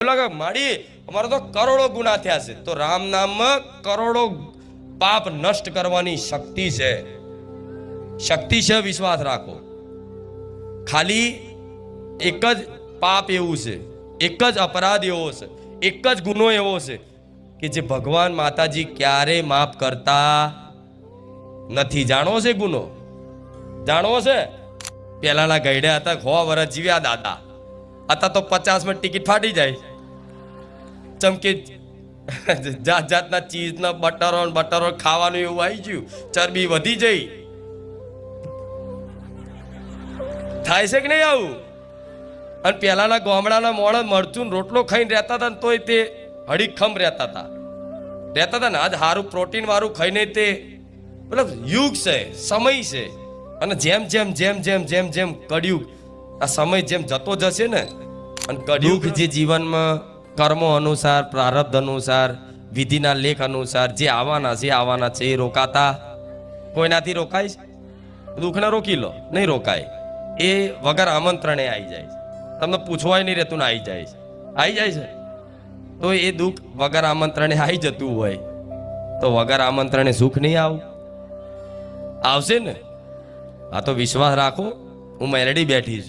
લાગે માડી અમારે તો કરોડો ગુના થયા છે, તો રામ નામમાં કરોડો પાપ નષ્ટ કરવાની શક્તિ છે. શક્તિ છે, વિશ્વાસ રાખો. ખાલી એક જ પાપ એવું છે, એક જ અપરાધ એવો છે, એક જ ગુનો એવો છે કે જે ભગવાન માતાજી ક્યારેય માફ કરતા નથી. જાણવો છે ગુનો? જાણવો છે? પહેલાના ગઈડ્યા હતા 100 વર્ષ જીવ્યા દાદા, હતા તો 50 માં ટિકિટ ફાટી જાય. ચમકે જાત જાતના ચીઝના બટરો ખાવાનું એવું આવી ગયું, ચરબી વધી જઈ. થાય છે કે નહીં આવું? અને પહેલાના ગામડાના મોણા મરચું રોટલો ખાઈને રહેતા હતા ને તોય તે હડીખમ રહેતા હતા ને. આજ સારું પ્રોટીન વાળું ખાઈને તે મતલબ યુગ છે, સમય છે. અને જેમ જેમ જેમ જેમ જેમ જેમ કળિયુગ, આ સમય જેમ જતો જશે ને, અને કળિયુગ જે જીવનમાં કર્મો અનુસાર, પ્રારબ્ધ અનુસાર, વિધિના લેખ અનુસાર જે આવવાના છે એ રોકાતા કોઈનાથી રોકાય? દુઃખને રોકી લો, નહીં રોકાય. એ વગર આમંત્રણે આવી જાય છે, તમને પૂછવાય નહીં રહેતું ને આવી જાય છે. તો એ દુઃખ વગર આમંત્રણે આવી જતું હોય તો વગર આમંત્રણે સુખ નહીં આવશે ને? આ તો વિશ્વાસ રાખો. હું મેલડી બેઠી છું.